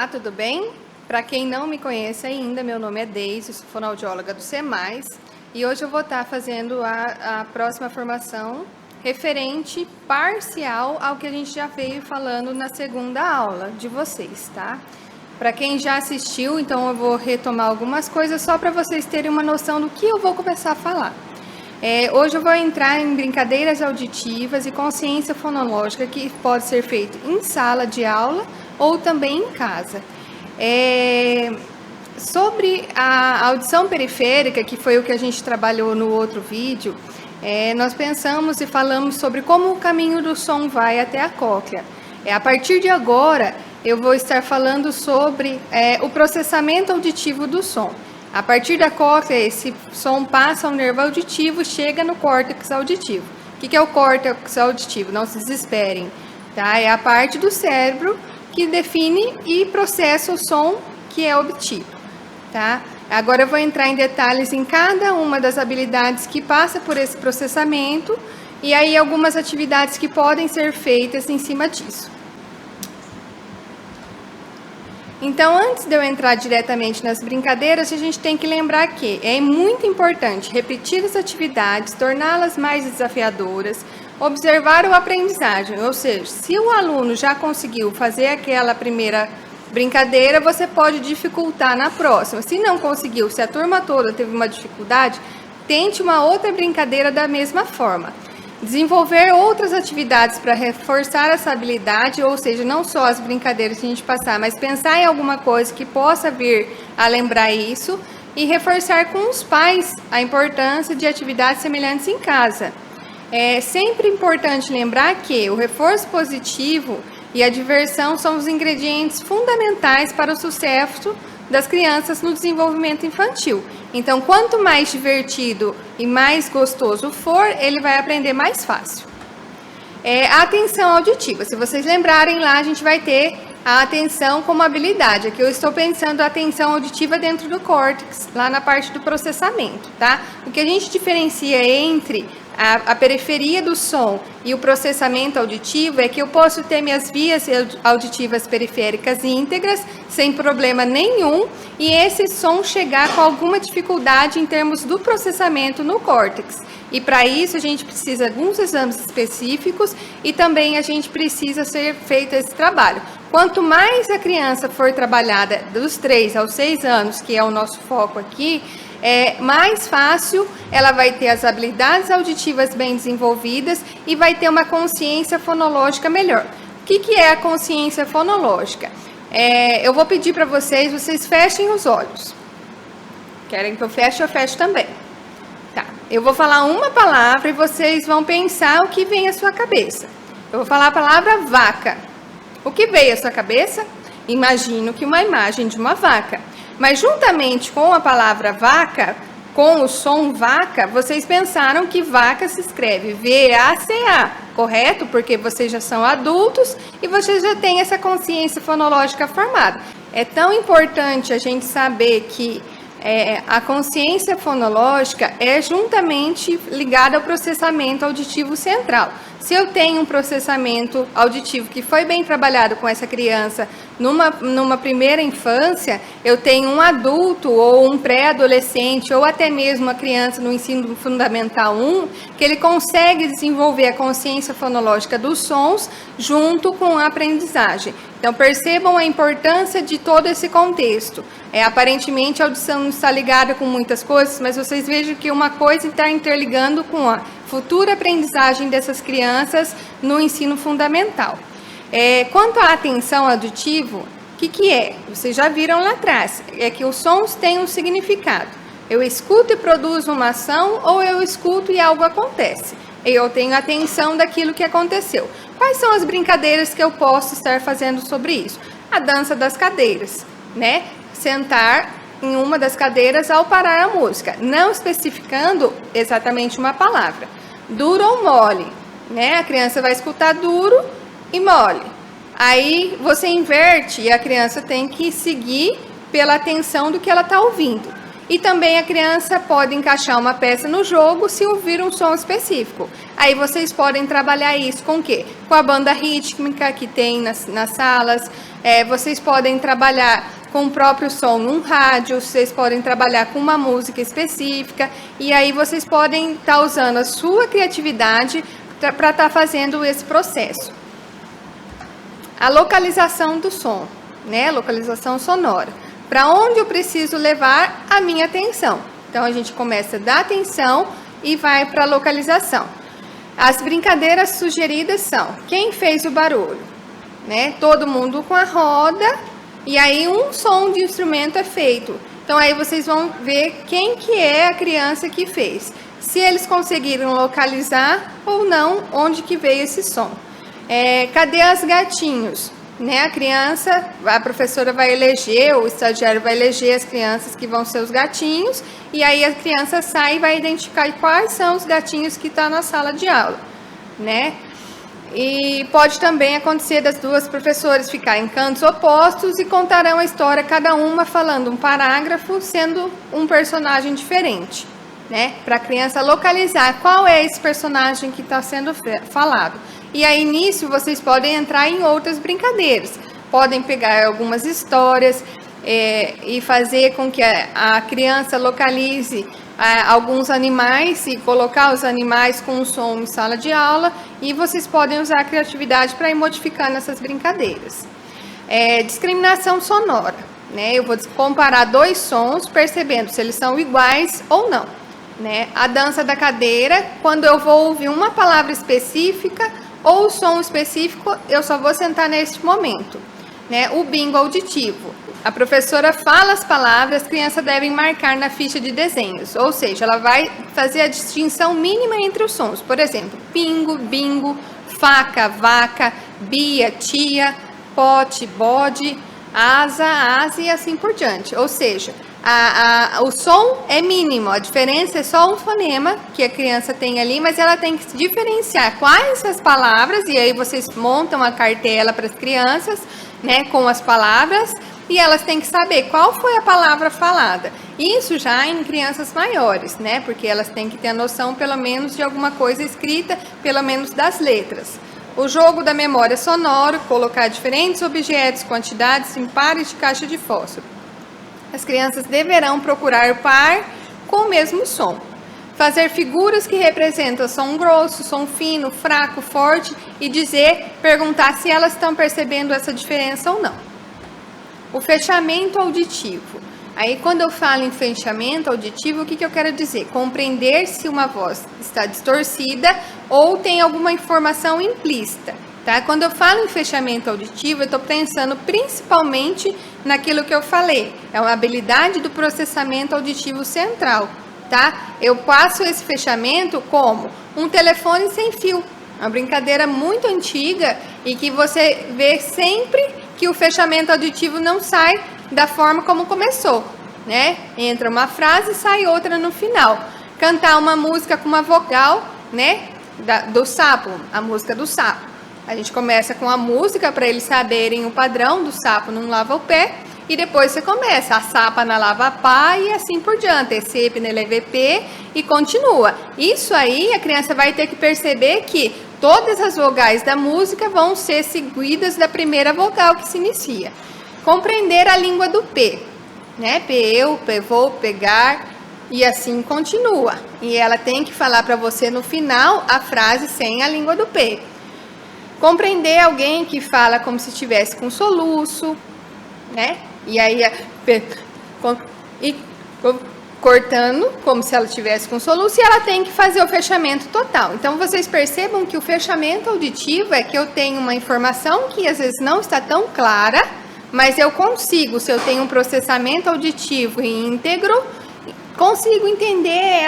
Olá, tudo bem? Para quem não me conhece ainda, meu nome é Deise, sou fonoaudióloga do SEMAIS e hoje eu vou estar fazendo a próxima formação referente parcial ao que a gente já veio falando na segunda aula de vocês, tá? Para quem já assistiu, então eu vou retomar algumas coisas só para vocês terem uma noção do que eu vou começar a falar. Hoje eu vou entrar em brincadeiras auditivas e consciência fonológica que pode ser feito em sala de aula ou também em casa. Sobre a audição periférica, que foi o que a gente trabalhou no outro vídeo, nós pensamos e falamos sobre como o caminho do som vai até a cóclea. A partir de agora, eu vou estar falando sobre o processamento auditivo do som. A partir da cóclea, esse som passa ao nervo auditivo, chega no córtex auditivo. O que é o córtex auditivo? Não se desesperem, tá? É a parte do cérebro que define e processa o som que é obtido, tá? Agora eu vou entrar em detalhes em cada uma das habilidades que passa por esse processamento e aí algumas atividades que podem ser feitas em cima disso. Então, antes de eu entrar diretamente nas brincadeiras, a gente tem que lembrar que é muito importante repetir as atividades, torná-las mais desafiadoras, observar a aprendizagem, ou seja, se o aluno já conseguiu fazer aquela primeira brincadeira, você pode dificultar na próxima. Se não conseguiu, se a turma toda teve uma dificuldade, tente uma outra brincadeira da mesma forma. Desenvolver outras atividades para reforçar essa habilidade, ou seja, não só as brincadeiras que a gente passar, mas pensar em alguma coisa que possa vir a lembrar isso e reforçar com os pais a importância de atividades semelhantes em casa. É sempre importante lembrar que o reforço positivo e a diversão são os ingredientes fundamentais para o sucesso das crianças no desenvolvimento infantil. Então, quanto mais divertido e mais gostoso for, ele vai aprender mais fácil. A atenção auditiva. Se vocês lembrarem lá, a gente vai ter a atenção como habilidade. Aqui eu estou pensando a atenção auditiva dentro do córtex, lá na parte do processamento, tá? O que a gente diferencia entre a periferia do som e o processamento auditivo é que eu posso ter minhas vias auditivas periféricas íntegras, sem problema nenhum, e esse som chegar com alguma dificuldade em termos do processamento no córtex. E para isso a gente precisa de alguns exames específicos e também a gente precisa ser feito esse trabalho. Quanto mais a criança for trabalhada dos 3 aos 6 anos, que é o nosso foco aqui, mais fácil ela vai ter as habilidades auditivas bem desenvolvidas e vai ter uma consciência fonológica melhor. O que é a consciência fonológica? Eu vou pedir para vocês fechem os olhos. Querem que eu feche? Eu fecho também. Tá. Eu vou falar uma palavra e vocês vão pensar o que vem à sua cabeça. Eu vou falar a palavra vaca. O que veio à sua cabeça? Imagino que uma imagem de uma vaca. Mas juntamente com a palavra vaca, com o som vaca, vocês pensaram que vaca se escreve V-A-C-A, correto? Porque vocês já são adultos e vocês já têm essa consciência fonológica formada. É tão importante a gente saber que a consciência fonológica é juntamente ligada ao processamento auditivo central. Se eu tenho um processamento auditivo que foi bem trabalhado com essa criança numa primeira infância, eu tenho um adulto ou um pré-adolescente ou até mesmo uma criança no ensino fundamental 1, que ele consegue desenvolver a consciência fonológica dos sons junto com a aprendizagem. Então percebam a importância de todo esse contexto. Aparentemente a audição não está ligada com muitas coisas, mas vocês vejam que uma coisa está interligando com a futura aprendizagem dessas crianças no ensino fundamental. Quanto à atenção auditiva, o que é? Vocês já viram lá atrás, é que os sons têm um significado. Eu escuto e produzo uma ação ou eu escuto e algo acontece. Eu tenho atenção daquilo que aconteceu. Quais são as brincadeiras que eu posso estar fazendo sobre isso? A dança das cadeiras, né? Sentar em uma das cadeiras ao parar a música, não especificando exatamente uma palavra. Duro ou mole, né? A criança vai escutar duro e mole. Aí você inverte e a criança tem que seguir pela atenção do que ela está ouvindo. E também a criança pode encaixar uma peça no jogo se ouvir um som específico. Aí vocês podem trabalhar isso com o quê? Com a banda rítmica que tem nas salas, vocês podem trabalhar com o próprio som num rádio, vocês podem trabalhar com uma música específica, e aí vocês podem estar usando a sua criatividade para estar fazendo esse processo. A localização do som, né? Localização sonora. Para onde eu preciso levar a minha atenção? Então, a gente começa a dar atenção e vai para a localização. As brincadeiras sugeridas são: quem fez o barulho? Né? Todo mundo com a roda, e aí um som de instrumento é feito. Então, aí vocês vão ver quem que é a criança que fez. Se eles conseguiram localizar ou não onde que veio esse som. Cadê as gatinhos? Né? A professora vai eleger, o estagiário vai eleger as crianças que vão ser os gatinhos, e aí a criança sai e vai identificar quais são os gatinhos que estão na sala de aula, né? E pode também acontecer das duas professoras ficarem em cantos opostos e contarão a história, cada uma falando um parágrafo, sendo um personagem diferente, né? Para a criança localizar qual é esse personagem que está sendo falado. E aí, nisso, vocês podem entrar em outras brincadeiras. Podem pegar algumas histórias e fazer com que a criança localize alguns animais e colocar os animais com um som em sala de aula. E vocês podem usar a criatividade para ir modificando essas brincadeiras. Discriminação sonora, né? Eu vou comparar dois sons, percebendo se eles são iguais ou não, né? A dança da cadeira, quando eu vou ouvir uma palavra específica ou o som específico, eu só vou sentar neste momento, né? O bingo auditivo. A professora fala as palavras, as crianças devem marcar na ficha de desenhos, ou seja, ela vai fazer a distinção mínima entre os sons. Por exemplo, pingo, bingo, faca, vaca, bia, tia, pote, bode, asa, asa e assim por diante. Ou seja, o som é mínimo, a diferença é só um fonema que a criança tem ali, mas ela tem que diferenciar quais as palavras, e aí vocês montam a cartela para as crianças, né, com as palavras, e elas têm que saber qual foi a palavra falada. Isso já em crianças maiores, né, porque elas têm que ter a noção pelo menos de alguma coisa escrita, pelo menos das letras. O jogo da memória sonora, colocar diferentes objetos, quantidades em pares de caixa de fósforo. As crianças deverão procurar par com o mesmo som. Fazer figuras que representam som grosso, som fino, fraco, forte e perguntar se elas estão percebendo essa diferença ou não. O fechamento auditivo. Aí, quando eu falo em fechamento auditivo, o que eu quero dizer? Compreender se uma voz está distorcida ou tem alguma informação implícita. Tá? Quando eu falo em fechamento auditivo, eu estou pensando principalmente naquilo que eu falei. É uma habilidade do processamento auditivo central. Tá? Eu passo esse fechamento como um telefone sem fio. Uma brincadeira muito antiga e que você vê sempre que o fechamento auditivo não sai da forma como começou. Né? Entra uma frase e sai outra no final. Cantar uma música com uma vogal, né? Do sapo, a música do sapo. A gente começa com a música para eles saberem o padrão do sapo não lava o pé. E depois você começa a sapa na lava pá e assim por diante. ECP na LVP e continua. Isso aí a criança vai ter que perceber que todas as vogais da música vão ser seguidas da primeira vogal que se inicia. Compreender a língua do P. Né? Eu, vou, pegar e assim continua. E ela tem que falar para você no final a frase sem a língua do P. Compreender alguém que fala como se estivesse com soluço, né? E aí, cortando como se ela estivesse com soluço, e ela tem que fazer o fechamento total. Então, vocês percebam que o fechamento auditivo é que eu tenho uma informação que às vezes não está tão clara, mas eu consigo, se eu tenho um processamento auditivo íntegro, consigo entender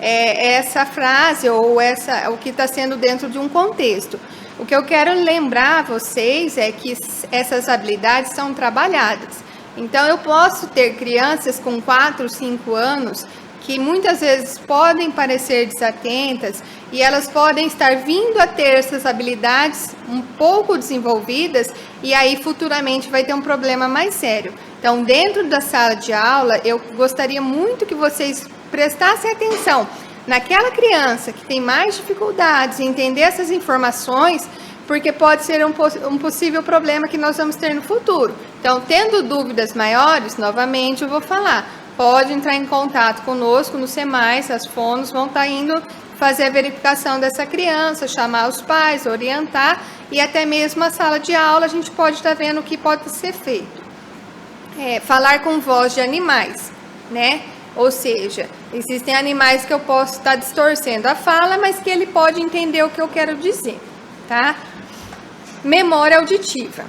essa frase ou o que está sendo dentro de um contexto. O que eu quero lembrar a vocês é que essas habilidades são trabalhadas. Então, eu posso ter crianças com 4, 5 anos que muitas vezes podem parecer desatentas e elas podem estar vindo a ter essas habilidades um pouco desenvolvidas e aí futuramente vai ter um problema mais sério. Então, dentro da sala de aula, eu gostaria muito que vocês prestassem atenção naquela criança que tem mais dificuldades em entender essas informações, porque pode ser um possível problema que nós vamos ter no futuro. Então, tendo dúvidas maiores, novamente eu vou falar, pode entrar em contato conosco no SEMAIS, as fonos vão estar indo fazer a verificação dessa criança, chamar os pais, orientar, e até mesmo a sala de aula a gente pode estar vendo o que pode ser feito. Falar com voz de animais, né? Ou seja, existem animais que eu posso estar distorcendo a fala, mas que ele pode entender o que eu quero dizer, tá? Memória auditiva.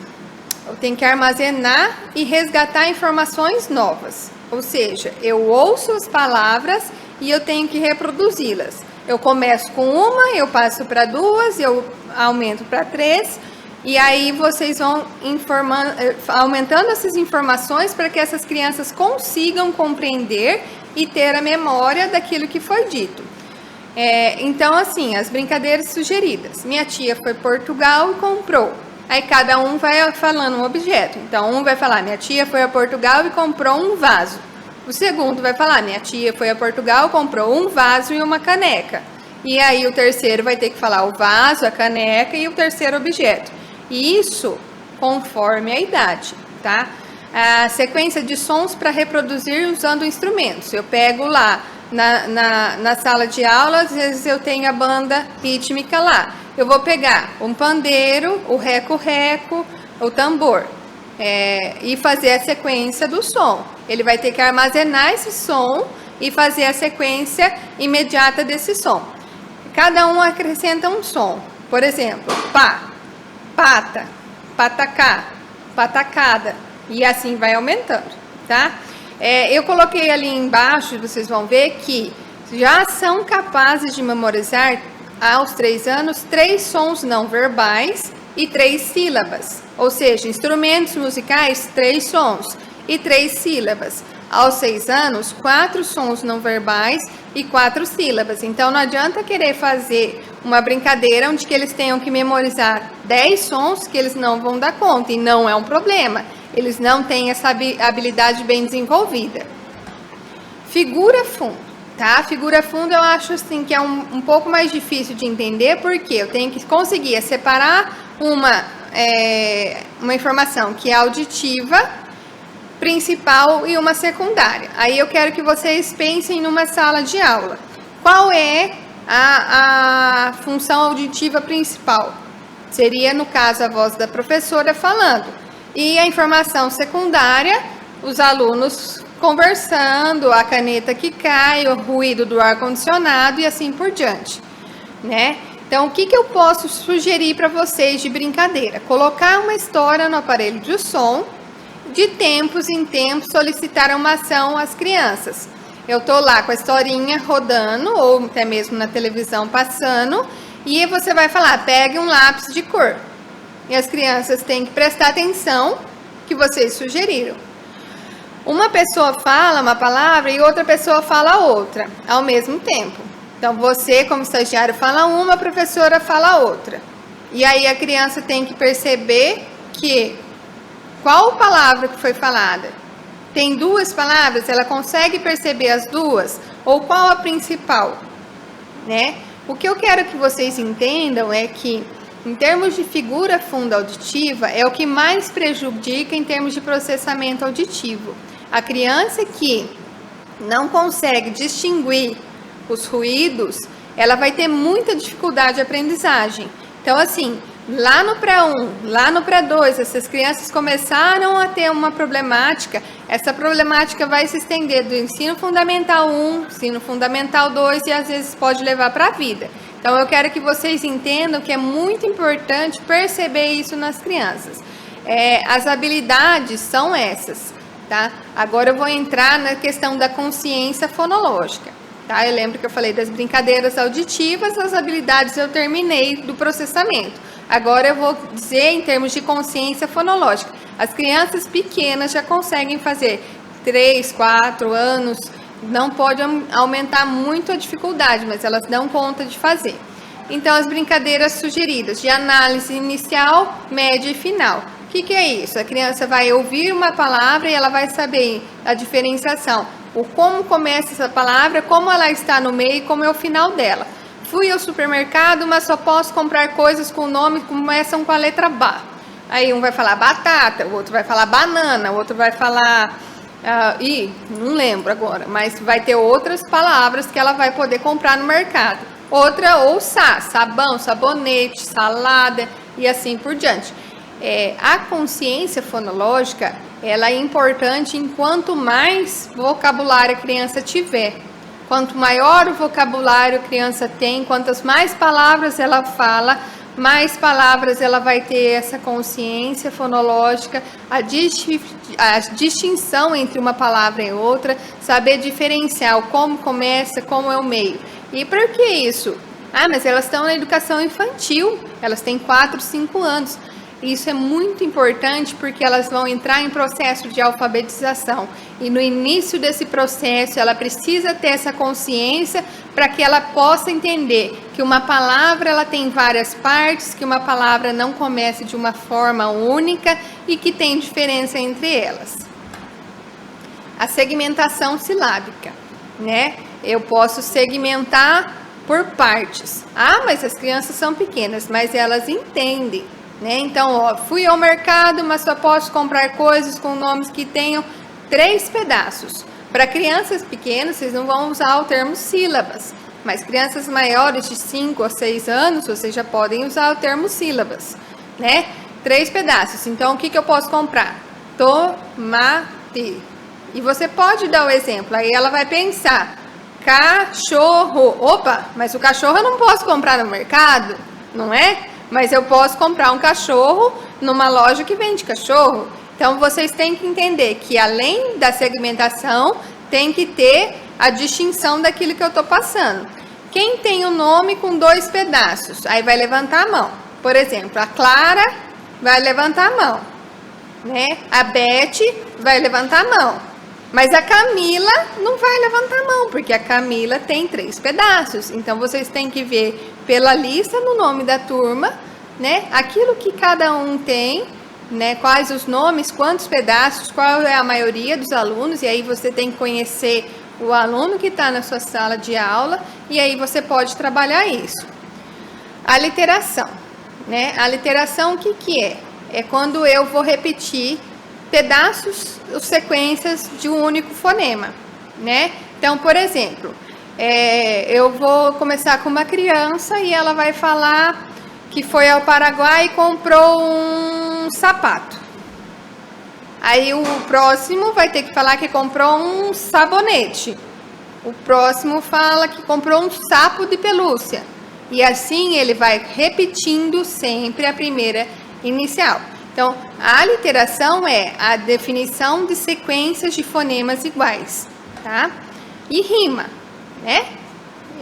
Eu tenho que armazenar e resgatar informações novas. Ou seja, eu ouço as palavras e eu tenho que reproduzi-las. Eu começo com uma, eu passo para duas, eu aumento para 3, e aí vocês vão aumentando essas informações para que essas crianças consigam compreender e ter a memória daquilo que foi dito. Então, assim, as brincadeiras sugeridas. Minha tia foi a Portugal e comprou. Aí cada um vai falando um objeto. Então, um vai falar, minha tia foi a Portugal e comprou um vaso. O segundo vai falar, minha tia foi a Portugal, comprou um vaso e uma caneca. E aí o terceiro vai ter que falar o vaso, a caneca e o terceiro objeto. E isso conforme a idade, tá? A sequência de sons para reproduzir usando instrumentos. Eu pego lá na sala de aula, às vezes eu tenho a banda rítmica lá. Eu vou pegar um pandeiro, o reco-reco, o tambor. E fazer a sequência do som. Ele vai ter que armazenar esse som e fazer a sequência imediata desse som. Cada um acrescenta um som. Por exemplo, pá, pata, patacá, patacada. E assim vai aumentando, tá? Eu coloquei ali embaixo, vocês vão ver que já são capazes de memorizar aos 3 anos 3 sons não verbais e 3 sílabas. Ou seja, instrumentos musicais, 3 sons e 3 sílabas. Aos 6 anos, 4 sons não verbais e 4 sílabas. Então, não adianta querer fazer uma brincadeira onde que eles tenham que memorizar 10 sons que eles não vão dar conta. E não é um problema. Eles não têm essa habilidade bem desenvolvida. Figura fundo, tá? Figura fundo eu acho assim que é um pouco mais difícil de entender, porque eu tenho que conseguir separar uma informação que é auditiva, principal e uma secundária. Aí eu quero que vocês pensem numa sala de aula. Qual é a função auditiva principal? Seria, no caso, a voz da professora falando. E a informação secundária, os alunos conversando, a caneta que cai, o ruído do ar-condicionado e assim por diante, né? Então, o que eu posso sugerir para vocês de brincadeira? Colocar uma história no aparelho de som, de tempos em tempos solicitar uma ação às crianças. Eu estou lá com a historinha rodando, ou até mesmo na televisão passando, e você vai falar, pegue um lápis de cor. E as crianças têm que prestar atenção que vocês sugeriram. Uma pessoa fala uma palavra e outra pessoa fala outra, ao mesmo tempo. Então, você, como estagiário, fala uma, a professora fala outra. E aí a criança tem que perceber que qual palavra que foi falada? Tem 2 palavras? Ela consegue perceber as 2? Ou qual a principal? Né? O que eu quero que vocês entendam é que, em termos de figura funda auditiva, é o que mais prejudica em termos de processamento auditivo. A criança que não consegue distinguir os ruídos, ela vai ter muita dificuldade de aprendizagem. Então, assim, lá no pré-1, lá no pré-2, essas crianças começaram a ter uma problemática. Essa problemática vai se estender do ensino fundamental 1, ensino fundamental 2 e às vezes pode levar para a vida. Então, eu quero que vocês entendam que é muito importante perceber isso nas crianças. As habilidades são essas, tá? Agora eu vou entrar na questão da consciência fonológica, tá? Eu lembro que eu falei das brincadeiras auditivas, as habilidades eu terminei do processamento. Agora eu vou dizer em termos de consciência fonológica. As crianças pequenas já conseguem fazer 3, 4 anos, não pode aumentar muito a dificuldade, mas elas dão conta de fazer. Então, as brincadeiras sugeridas de análise inicial, média e final. que é isso? A criança vai ouvir uma palavra e ela vai saber a diferenciação. O como começa essa palavra, como ela está no meio e como é o final dela. Fui ao supermercado, mas só posso comprar coisas com nome que começam com a letra B. Aí um vai falar batata, o outro vai falar banana, o outro vai falar... não lembro agora, mas vai ter outras palavras que ela vai poder comprar no mercado. Outra, ou sabão, sabonete, salada e assim por diante. A consciência fonológica, ela é importante enquanto mais vocabulário a criança tiver. Quanto maior o vocabulário a criança tem, quantas mais palavras ela fala, mais palavras ela vai ter essa consciência fonológica, a distinção entre uma palavra e outra, saber diferenciar o como começa, como é o meio. E por que isso? Mas elas estão na educação infantil, elas têm 4, 5 anos. Isso é muito importante porque elas vão entrar em processo de alfabetização. E no início desse processo, ela precisa ter essa consciência para que ela possa entender que uma palavra ela tem várias partes, que uma palavra não começa de uma forma única e que tem diferença entre elas. A segmentação silábica, né? Eu posso segmentar por partes. Mas as crianças são pequenas, mas elas entendem. Então, fui ao mercado, mas só posso comprar coisas com nomes que tenham 3 pedaços. Para crianças pequenas, vocês não vão usar o termo sílabas, mas crianças maiores de 5 ou 6 anos, vocês já podem usar o termo sílabas, né? 3 pedaços. Então, o que eu posso comprar? Tomate. E você pode dar o exemplo, aí ela vai pensar, cachorro. Opa, mas o cachorro eu não posso comprar no mercado, não é? Mas eu posso comprar um cachorro numa loja que vende cachorro. Então, vocês têm que entender que, além da segmentação, tem que ter a distinção daquilo que eu estou passando. Quem tem o nome com 2 pedaços? Aí vai levantar a mão. Por exemplo, a Clara vai levantar a mão, né? A Beth vai levantar a mão. Mas a Camila não vai levantar a mão, porque a Camila tem 3 pedaços. Então, vocês têm que ver pela lista no nome da turma, né? Aquilo que cada um tem, né? Quais os nomes, quantos pedaços, qual é a maioria dos alunos. E aí você tem que conhecer o aluno que está na sua sala de aula. E aí você pode trabalhar isso. A literação, né? A literação, o que é? É quando eu vou repetir pedaços ou sequências de um único fonema, né? Então, por exemplo, eu vou começar com uma criança e ela vai falar que foi ao Paraguai e comprou um sapato. Aí o próximo vai ter que falar que comprou um sabonete. O próximo fala que comprou um sapo de pelúcia. E assim ele vai repetindo sempre a primeira inicial. Então, a literação é a definição de sequências de fonemas iguais, tá? E rima, né?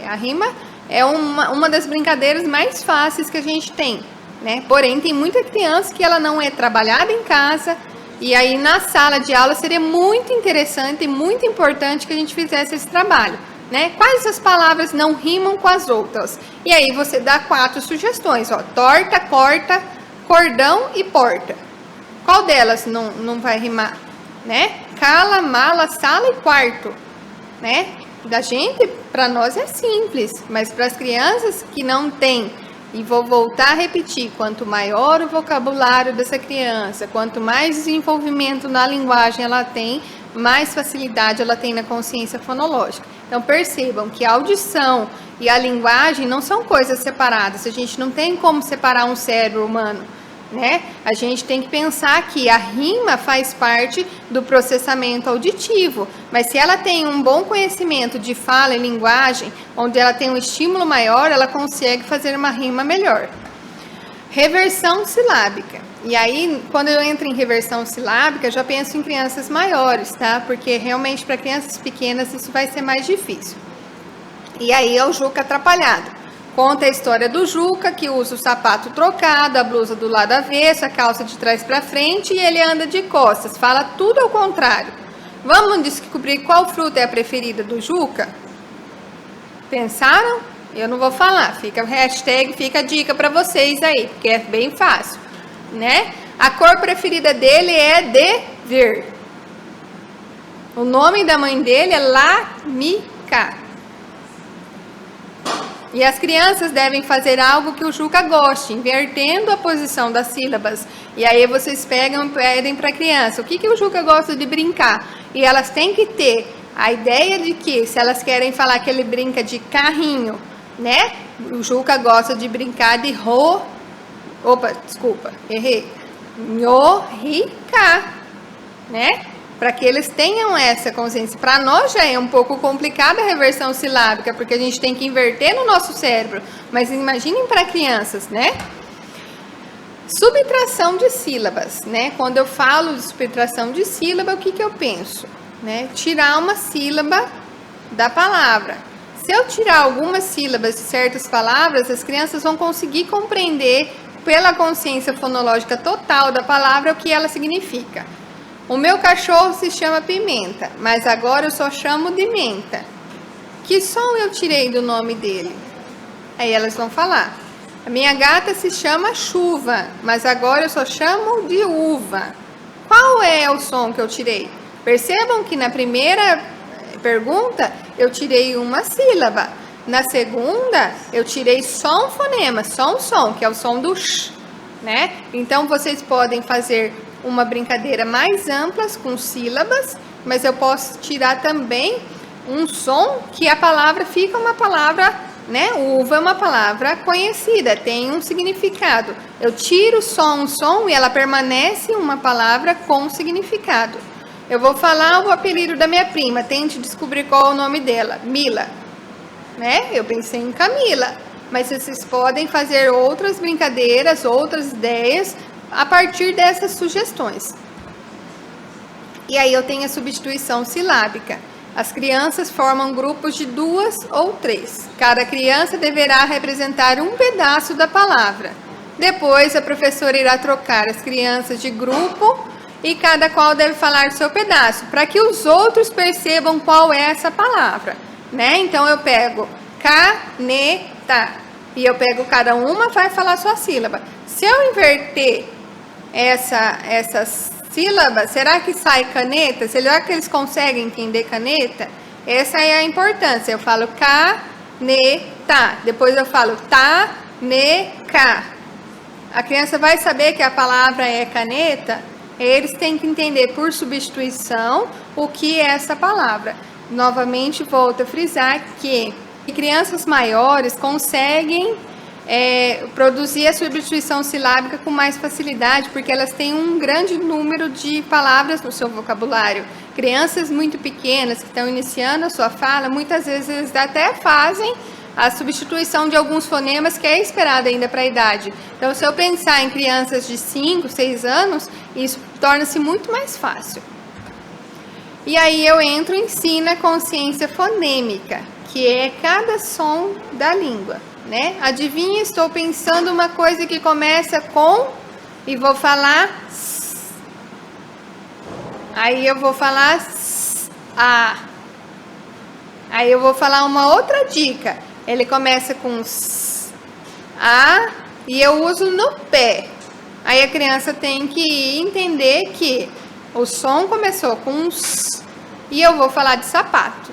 A rima é uma das brincadeiras mais fáceis que a gente tem, né? Porém, tem muita criança que ela não é trabalhada em casa e aí na sala de aula seria muito interessante e muito importante que a gente fizesse esse trabalho, né? Quais as palavras não rimam com as outras? E aí você dá 4 sugestões, ó, torta, corta, cordão e porta. Qual delas não vai rimar, né? Cala, mala, sala e quarto, né? Da gente, para nós é simples, mas para as crianças que não têm, e vou voltar a repetir, quanto maior o vocabulário dessa criança, quanto mais desenvolvimento na linguagem ela tem, mais facilidade ela tem na consciência fonológica. Então percebam que a audição e a linguagem não são coisas separadas, a gente não tem como separar um cérebro humano, né? A gente tem que pensar que a rima faz parte do processamento auditivo, mas se ela tem um bom conhecimento de fala e linguagem, onde ela tem um estímulo maior, ela consegue fazer uma rima melhor. Reversão silábica. E aí, quando eu entro em reversão silábica, eu já penso em crianças maiores, tá? Porque realmente para crianças pequenas isso vai ser mais difícil. E aí é o Juca atrapalhado. Conta a história do Juca, que usa o sapato trocado, a blusa do lado avesso, a calça de trás para frente e ele anda de costas. Fala tudo ao contrário. Vamos descobrir qual fruta é a preferida do Juca? Pensaram? Eu não vou falar. Fica a hashtag, fica a dica para vocês aí, porque é bem fácil, né? A cor preferida dele é de ver. O nome da mãe dele é Lamika. E as crianças devem fazer algo que o Juca goste, invertendo a posição das sílabas. E aí vocês pedem para a criança, o que o Juca gosta de brincar? E elas têm que ter a ideia de que, se elas querem falar que ele brinca de carrinho, né? O Juca gosta de brincar de nhorica, né? Para que eles tenham essa consciência. Para nós já é um pouco complicada a reversão silábica, porque a gente tem que inverter no nosso cérebro. Mas imaginem para crianças, né? Subtração de sílabas, né? Quando eu falo de subtração de sílaba, o que eu penso? Né? Tirar uma sílaba da palavra. Se eu tirar algumas sílabas de certas palavras, as crianças vão conseguir compreender, pela consciência fonológica total da palavra, o que ela significa. O meu cachorro se chama Pimenta, mas agora eu só chamo de Menta. Que som eu tirei do nome dele? Aí elas vão falar. A minha gata se chama Chuva, mas agora eu só chamo de Uva. Qual é o som que eu tirei? Percebam que na primeira pergunta eu tirei uma sílaba. Na segunda eu tirei só um fonema, só um som, que é o som do sh, né? Então vocês podem fazer uma brincadeira mais ampla com sílabas, mas eu posso tirar também um som que a palavra fica uma palavra, né? Uva é uma palavra conhecida, tem um significado. Eu tiro só um som e ela permanece uma palavra com significado. Eu vou falar o apelido da minha prima, tente descobrir qual é o nome dela. Mila, né? Eu pensei em Camila, mas vocês podem fazer outras brincadeiras, outras ideias a partir dessas sugestões. E aí eu tenho a substituição silábica. As crianças formam grupos de 2 ou 3. Cada criança deverá representar um pedaço da palavra. Depois a professora irá trocar as crianças de grupo e cada qual deve falar seu pedaço, para que os outros percebam qual é essa palavra, né? Então eu pego caneta e eu pego cada uma, vai falar sua sílaba. Se eu inverter essas sílabas, será que sai caneta? Será que eles conseguem entender caneta? Essa é a importância. Eu falo caneta, depois eu falo taneca. A criança vai saber que a palavra é caneta. Eles têm que entender por substituição o que é essa palavra. Novamente, volto a frisar que crianças maiores conseguem produzir a substituição silábica com mais facilidade, porque elas têm um grande número de palavras no seu vocabulário. Crianças muito pequenas que estão iniciando a sua fala, muitas vezes eles até fazem a substituição de alguns fonemas que é esperada ainda para a idade. Então, se eu pensar em crianças de 5, 6 anos, isso torna-se muito mais fácil. E aí eu entro em ensino a consciência fonêmica, que é cada som da língua, né? Adivinha, estou pensando uma coisa que começa com e vou falar s. Aí eu vou falar s, a. Aí eu vou falar uma outra dica. Ele começa com s, a e eu uso no pé. Aí a criança tem que entender que o som começou com um s e eu vou falar de sapato.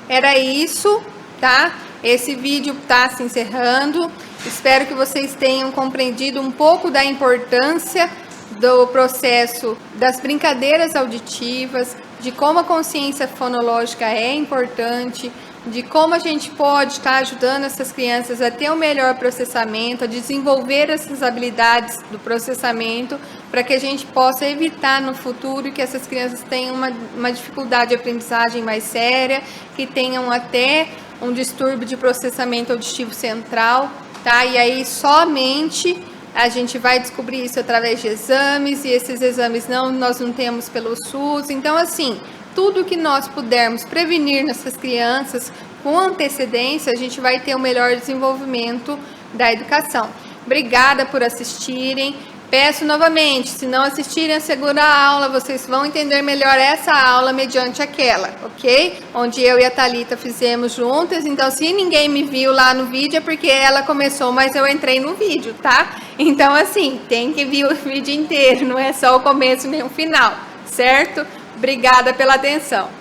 Era isso, tá? Esse vídeo está se encerrando. Espero que vocês tenham compreendido um pouco da importância do processo das brincadeiras auditivas, de como a consciência fonológica é importante, de como a gente pode estar ajudando essas crianças a ter um melhor processamento, a desenvolver essas habilidades do processamento, para que a gente possa evitar no futuro que essas crianças tenham uma dificuldade de aprendizagem mais séria, que tenham até um distúrbio de processamento auditivo central, tá? E aí somente a gente vai descobrir isso através de exames, e esses exames nós não temos pelo SUS. Então, assim, tudo que nós pudermos prevenir nessas crianças com antecedência, a gente vai ter o melhor desenvolvimento da educação. Obrigada por assistirem. Peço novamente, se não assistirem a segunda aula, vocês vão entender melhor essa aula mediante aquela, ok? Onde eu e a Thalita fizemos juntas, então se ninguém me viu lá no vídeo é porque ela começou, mas eu entrei no vídeo, tá? Então assim, tem que ver o vídeo inteiro, não é só o começo nem o final, certo? Obrigada pela atenção.